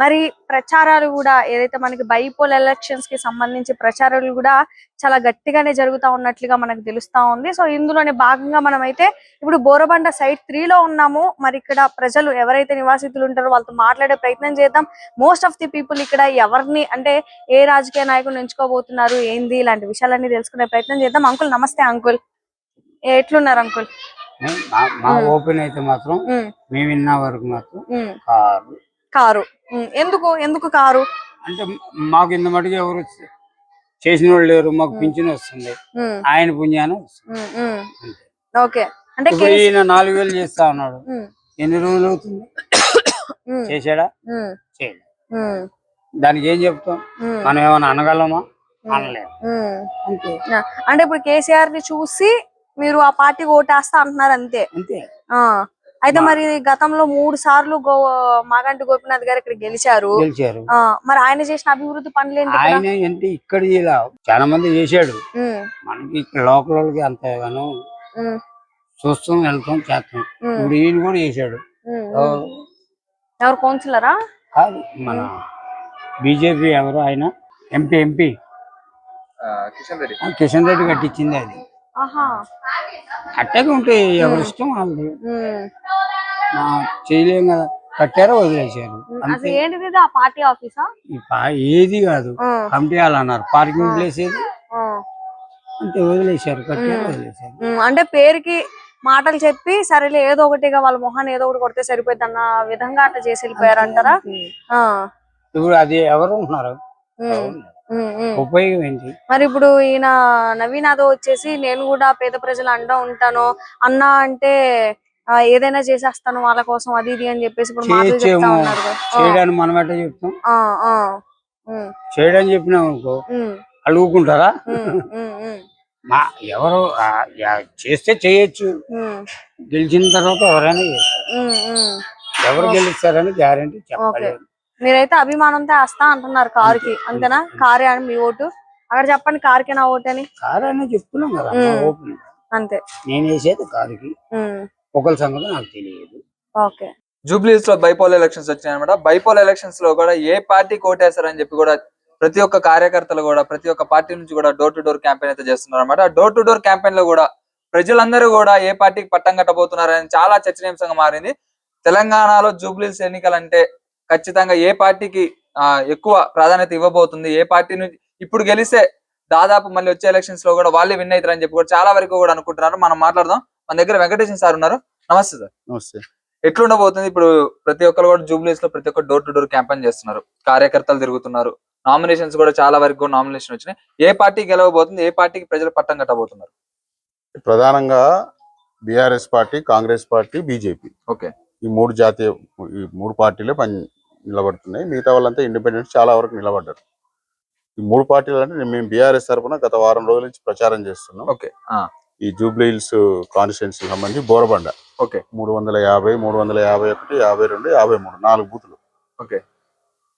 Speaker 4: మరి ప్రచారాలు కూడా ఏదైతే మనకి బైపోల్ ఎలక్షన్స్ కి సంబంధించి ప్రచారాలు కూడా చాలా గట్టిగానే జరుగుతూ ఉన్నట్లుగా మనకు తెలుస్తా ఉంది. సో ఇందులోనే భాగంగా మనం అయితే ఇప్పుడు బోరబండ సైట్ 3 లో ఉన్నాము. మరి ఇక్కడ ప్రజలు ఎవరైతే నివాసితులు ఉంటారో వాళ్ళతో మాట్లాడే ప్రయత్నం చేద్దాం. మోస్ట్ ఆఫ్ ది పీపుల్ ఇక్కడ ఎవరిని అంటే ఏ రాజకీయ నాయకులు ఎంచుకోబోతున్నారు ఏంది ఇలాంటి విషయాలన్నీ తెలుసుకునే ప్రయత్నం చేద్దాం. అంకుల్ నమస్తే. అంకుల్ ఎట్లున్నారు అంకుల్?
Speaker 9: మా ఓపెన్ అయితే మాత్రం మేము విన్న వరకు మాత్రం
Speaker 4: కారు. ఎందుకు కారు
Speaker 9: అంటే మాకు ఇంత మటుకు ఎవరు చేసిన వాళ్ళు లేరు, మాకు పింఛన్ వస్తుంది, ఆయన పుణ్యాన్ని వస్తుంది.
Speaker 4: ఓకే, అంటే
Speaker 9: ఈయన 4,000 చేస్తా ఉన్నాడు, ఎన్ని రోజులు అవుతుంది? చేశాడా? చేయలేదు. దానికి ఏం చెప్తాం మనం? ఏమైనా అనగలమా? అనలేదు.
Speaker 4: అంటే ఇప్పుడు కేసీఆర్ ని చూసి మీరు ఆ పార్టీకి ఓటేస్తా అంటున్నారు అంతే. అయితే మరి గతంలో 3 సార్లు మాగంటి గోపీనాథ్ గారు ఇక్కడ గెలిచారు. మరి ఆయన చేసిన అభివృద్ధి పనులు ఏంటి?
Speaker 9: ఆయన ఏంటి ఇక్కడ చాలా మంది చేశాడు, మనకి ఇక్కడ లోకల్ వాళ్ళకి అంతగానో చూస్తాం, వెళ్తాం, చేస్తాం. ఇప్పుడు ఈయన కూడా చేశాడు.
Speaker 4: ఎవరు కౌన్సిలరా?
Speaker 9: కాదు, మన బీజేపీ ఎవరు ఆయన ఎంపీ కిషన్ రెడ్డి కట్టించింది అది. అట్టగా ఉంటే ఎవరి ఇష్టం వాళ్ళది, చేయలేం కదా. కట్టారో వదిలేశారు.
Speaker 4: ఏంటిది ఆ పార్టీ ఆఫీసా?
Speaker 9: ఏది కాదు, కమిటీ వాళ్ళు అన్నారు పార్కింగ్ ప్లేస్ ఏది అంటే వదిలేశారు, కట్టారు వదిలేశారు.
Speaker 4: అంటే పేరుకి మాటలు చెప్పి సరేలే ఏదో ఒకటిగా వాళ్ళ మొహాన్ని ఏదో ఒకటి కొడితే సరిపోయింది అన్న విధంగా అట్లా చేసి వెళ్ళిపోయారు అంటారా?
Speaker 9: ఇప్పుడు అది ఎవరు ఉంటున్నారు, ఉపయోగం ఏంటి?
Speaker 4: మరి ఇప్పుడు ఈయన నవీన్ యాదవ్ వచ్చేసి నేను కూడా పేద ప్రజలు అండా ఉంటాను అన్నా అంటే ఏదైనా చేసేస్తాను వాళ్ళ కోసం అది ఇది అని చెప్పేసి ఇప్పుడు మాటలు చెప్తా ఉన్నారు.
Speaker 9: చేయడానికి మనం ఎట్లా చెప్తాం? చేయడానికి చెప్పినాం అనుకో అడుగుకుంటారా? ఎవరు చేస్తే చేయొచ్చు, గెలిచిన తర్వాత ఎవరైనా చేస్తారు. ఎవరు గెలుస్తారని గ్యారంటీ చెప్పలేదు.
Speaker 4: మీరైతే అభిమానంతో వస్తా అంటున్నారు కారుకి, అంతేనా? కారే అని మీ ఓటు అక్కడ చెప్పండి, కారుకి నా ఓటు అని.
Speaker 9: కారు అని చెప్తున్నాం కదా,
Speaker 4: అంతే.
Speaker 9: నేను వేసేది కారుకి, ఒకరి సంగతి నాకు తెలియదు.
Speaker 4: ఓకే.
Speaker 1: జూబ్లీస్ లో బైపోల్ ఎలక్షన్స్ వచ్చాయన్నమాట. బైపోల్ ఎలక్షన్స్ లో కూడా ఏ పార్టీ కోటేస్తారని చెప్పి కూడా ప్రతి ఒక్క కార్యకర్తలు కూడా ప్రతి ఒక్క పార్టీ నుంచి కూడా డోర్ టు డోర్ క్యాంపెయిన్ అయితే చేస్తున్నారు అనమాట. డోర్ టు డోర్ క్యాంపెయిన్ లో కూడా ప్రజలందరూ కూడా ఏ పార్టీకి పట్టం కట్టబోతున్నారని చాలా చర్చనీయాంశంగా మారింది. తెలంగాణలో జూబ్లీస్ ఎన్నికలంటే ఖచ్చితంగా ఏ పార్టీకి ఎక్కువ ప్రాధాన్యత ఇవ్వబోతుంది, ఏ పార్టీ నుంచి ఇప్పుడు గెలిస్తే దాదాపు మళ్ళీ వచ్చే ఎలక్షన్స్ లో కూడా వాళ్ళే విన్ అవుతారని చెప్పి కూడా చాలా వరకు కూడా అనుకుంటున్నారు. మనం మాట్లాడదాం. మన దగ్గర వెంకటేశ్వర సార్ ఉన్నారు. నమస్తే సార్.
Speaker 2: నమస్తే.
Speaker 1: ఎట్లుండబోతుంది ఇప్పుడు? ప్రతి ఒక్కరు కూడా జూబ్లీస్ లో ప్రతి ఒక్క డోర్ టు డోర్ క్యాంపెయిన్ చేస్తున్నారు, కార్యకర్తలు తిరుగుతున్నారు, నామినేషన్స్ కూడా చాలా వరకు నామినేషన్ వచ్చినాయి. ఏ పార్టీ గెలవబోతుంది, ఏ పార్టీకి ప్రజలు పట్టం కట్టబోతున్నారు?
Speaker 10: ప్రధానంగా BRS party, Congress party, BJP.
Speaker 1: Okay.
Speaker 10: ఈ 3 పార్టీలే నిలబడుతున్నాయి. మిగతా వాళ్ళంతా ఇండిపెండెంట్స్ చాలా వరకు నిలబడ్డారు. ఈ 3 పార్టీలు అంటే మేము బీఆర్ఎస్ తరఫున గత వారం రోజుల నుంచి ప్రచారం చేస్తున్నాం.
Speaker 1: ఓకే.
Speaker 10: ఈ జూబ్లీ హిల్స్ కాన్స్టిట్యుయెన్సీ సంబంధించి బోరబండ 350, 351, 52, 53 4 బూతులు.
Speaker 1: ఓకే.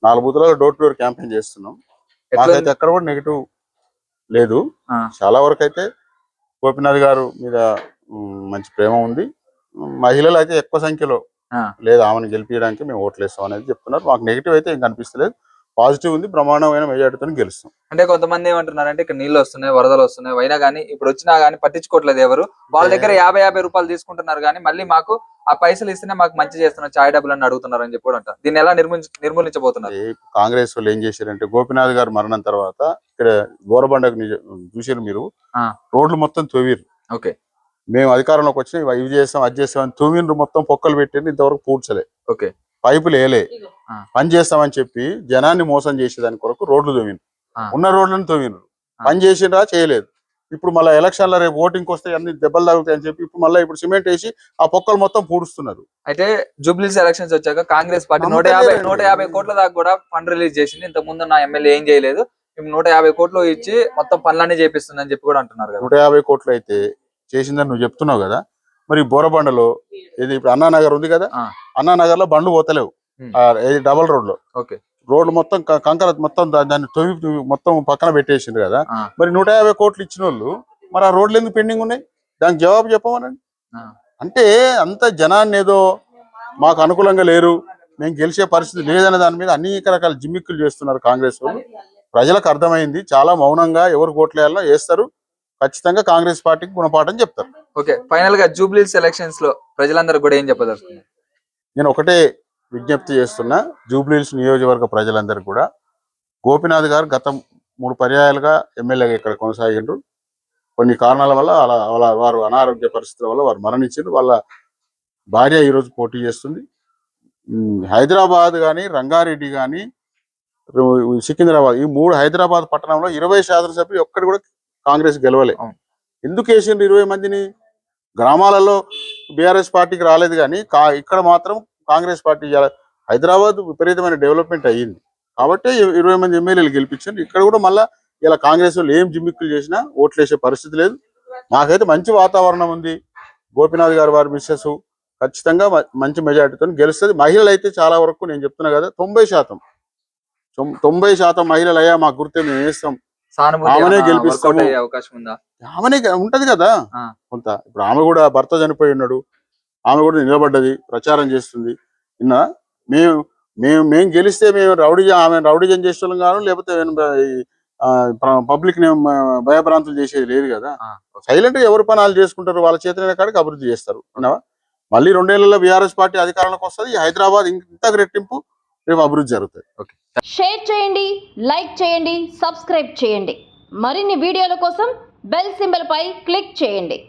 Speaker 10: 4 బూతులలో డోర్ టు డోర్ క్యాంపెయిన్ చేస్తున్నాం. మాకైతే ఎక్కడ కూడా నెగిటివ్ లేదు. చాలా వరకు అయితే గోపీనాథ్ గారు మీద మంచి ప్రేమ ఉంది. మహిళలు అయితే ఎక్కువ సంఖ్యలో లేదు ఆమెను గెలిపించడానికి మేము ఓట్లు వేస్తాం అనేది చెప్తున్నారు. మాకు నెగిటివ్ అయితే ఏం కనిపిస్తలేదు, పాజిటివ్ ఉంది. బ్రహ్మాండమైన మెజార్టీతో గెలుస్తాం.
Speaker 1: అంటే కొంతమంది ఏమంటున్నారంటే ఇక్కడ నీళ్ళు వస్తున్నాయి, వరదలు వస్తున్నాయి, అయినా కానీ ఇప్పుడు వచ్చినా గానీ పట్టించుకోవట్లేదు ఎవరు. వాళ్ళ దగ్గర 50 రూపాయలు తీసుకుంటున్నారు కానీ మళ్ళీ మాకు ఆ పైసలు ఇస్తేనే మాకు మంచి చేస్తున్నారు, చాయ్ డబ్బులు అని అడుగుతున్నారు అని చెప్పి కూడా అంటారు. దీన్ని ఎలా నిర్మూలించబోతున్నారు?
Speaker 10: కాంగ్రెస్ వాళ్ళు ఏం చేశారంటే గోపీనాథ్ గారు మరణం తర్వాత ఇక్కడ బోరబండకు చూసారు మీరు, రోడ్లు మొత్తం తవ్విరు.
Speaker 1: ఓకే,
Speaker 10: మేము అధికారంలోకి వచ్చి ఇవి చేస్తాం అది చేస్తాం అని తవ్విండ్రు, మొత్తం పొక్కలు పెట్టిండ్రు, ఇంతవరకు పూడ్చలే.
Speaker 1: ఓకే,
Speaker 10: పైపులు వేలే. పని చేస్తామని చెప్పి జనాన్ని మోసం చేసేదాని కొరకు రోడ్లు తవ్విండ్రు, ఉన్న రోడ్లను తవ్విండ్రు. పని చేసిండ్రా? చేయలేదు. ఇప్పుడు మళ్ళీ ఎలక్షన్ల రేపు ఓటింగ్ వస్తే అన్ని దెబ్బలు తగులుతాయి అని చెప్పి ఇప్పుడు మళ్ళీ సిమెంట్ వేసి ఆ పొక్కలు మొత్తం పూడుస్తున్నారు.
Speaker 1: అయితే జూబ్లీస్ ఎలక్షన్స్ వచ్చాక కాంగ్రెస్ పార్టీ 150 కోట్ల దాకా కూడా ఫండ్ రిలీజ్ చేసింది. ఇంతకు ముందు నా ఎమ్మెల్యే ఏం చేయలేదు, 150 కోట్లు ఇచ్చి మొత్తం పనులన్నీ చేపిస్తుంది అని చెప్పి కూడా అంటున్నారు కదా.
Speaker 10: 150 కోట్లు అయితే చేసిందని నువ్వు చెప్తున్నావు కదా, మరి బోరబండలో ఇది ఇప్పుడు అన్నానగర్ ఉంది కదా, అన్నానగర్ లో బండ్లు పోతలేవు, డబల్ రోడ్ లో.
Speaker 1: ఓకే,
Speaker 10: రోడ్లు మొత్తం కంకర మొత్తం దాన్ని తొవ్వి మొత్తం పక్కన పెట్టేసిండ్రు కదా. మరి 150 కోట్లు ఇచ్చిన వాళ్ళు మరి ఆ రోడ్లు ఎందుకు పెండింగ్ ఉన్నాయి? దానికి జవాబు చెప్పమనండి. అంటే అంత జనాన్ని ఏదో మాకు అనుకూలంగా లేరు, మేము గెలిచే పరిస్థితి లేదనే దాని మీద అనేక రకాల జిమ్మిక్కులు చేస్తున్నారు కాంగ్రెస్ వాళ్ళు. ప్రజలకు అర్థమైంది, చాలా మౌనంగా ఎవరు కోట్లు వేయాలో వేస్తారు. ఖచ్చితంగా కాంగ్రెస్ పార్టీకి గుణపాఠం చెప్తారు.
Speaker 1: ఓకే, ఫైనల్ గా జూబ్లీస్ ఎలక్షన్స్ లో ప్రజలందరూ కూడా ఏం చెప్పదలుచుకున్నారు?
Speaker 10: నేను ఒకటే విజ్ఞప్తి చేస్తున్నా జూబ్లీహిల్స్ నియోజకవర్గ ప్రజలందరూ కూడా, గోపీనాథ్ గారు గత 3 పర్యాయాలుగా ఎమ్మెల్యేగా ఇక్కడ కొనసాగిండ్రు. కొన్ని కారణాల వల్ల వారు అనారోగ్య పరిస్థితుల వల్ల వారు మరణించారు. వాళ్ళ భార్య ఈరోజు పోటీ చేస్తుంది. హైదరాబాద్ కానీ, రంగారెడ్డి కానీ, సికింద్రాబాద్, ఈ 3 హైదరాబాద్ పట్టణంలో 20 శాసనసభ్యులు ఒక్కటి కూడా కాంగ్రెస్ గెలవలే. ఎందుకు వేసిండ్రు 20 మందిని? గ్రామాలలో బీఆర్ఎస్ పార్టీకి రాలేదు కానీ ఇక్కడ మాత్రం కాంగ్రెస్ పార్టీ. హైదరాబాద్ విపరీతమైన డెవలప్మెంట్ అయ్యింది కాబట్టి 20 మంది ఎమ్మెల్యేలు గెలిపించారు. ఇక్కడ కూడా మళ్ళీ ఇలా కాంగ్రెస్ వాళ్ళు ఏం జిమ్మిక్కులు చేసినా ఓట్లు వేసే పరిస్థితి లేదు. మాకైతే మంచి వాతావరణం ఉంది. గోపీనాథ్ గారు వారి మిస్సెస్ ఖచ్చితంగా మంచి మెజార్టీతో గెలుస్తుంది. మహిళలు అయితే చాలా వరకు నేను చెప్తున్నా కదా 90% మహిళలు అయ్యా మాకు గుర్తే మేము వేస్తాం, ఆమెనే గెలిపిస్తాము, ఆమెనే ఉంటది కదా కొంత. ఇప్పుడు ఆమె కూడా భర్త చనిపోయి ఉన్నాడు, ఆమె కూడా నిలబడ్డది, ప్రచారం చేస్తుంది. నిన్న మేము గెలిస్తే మేము ఆమె రౌడీజం చేసేవాళ్ళం కాదు, లేకపోతే పబ్లిక్ భయభ్రాంతులు చేసేది లేదు కదా. సైలెంట్ గా ఎవరి పనాలు చేసుకుంటారు, వాళ్ళ చేతనైన కాడికి అభివృద్ధి చేస్తారు. మళ్ళీ 2 ఏళ్లలో బీఆర్ఎస్ పార్టీ అధికారంలోకి వస్తుంది. హైదరాబాద్ ఇంత రెట్టింపు రేపు అభివృద్ధి జరుగుతుంది.
Speaker 11: షేర్ చేయండి, లైక్ చేయండి, సబ్స్క్రైబ్ చేయండి. మరిన్ని వీడియోల కోసం బెల్ సింబల్ పై క్లిక్ చేయండి.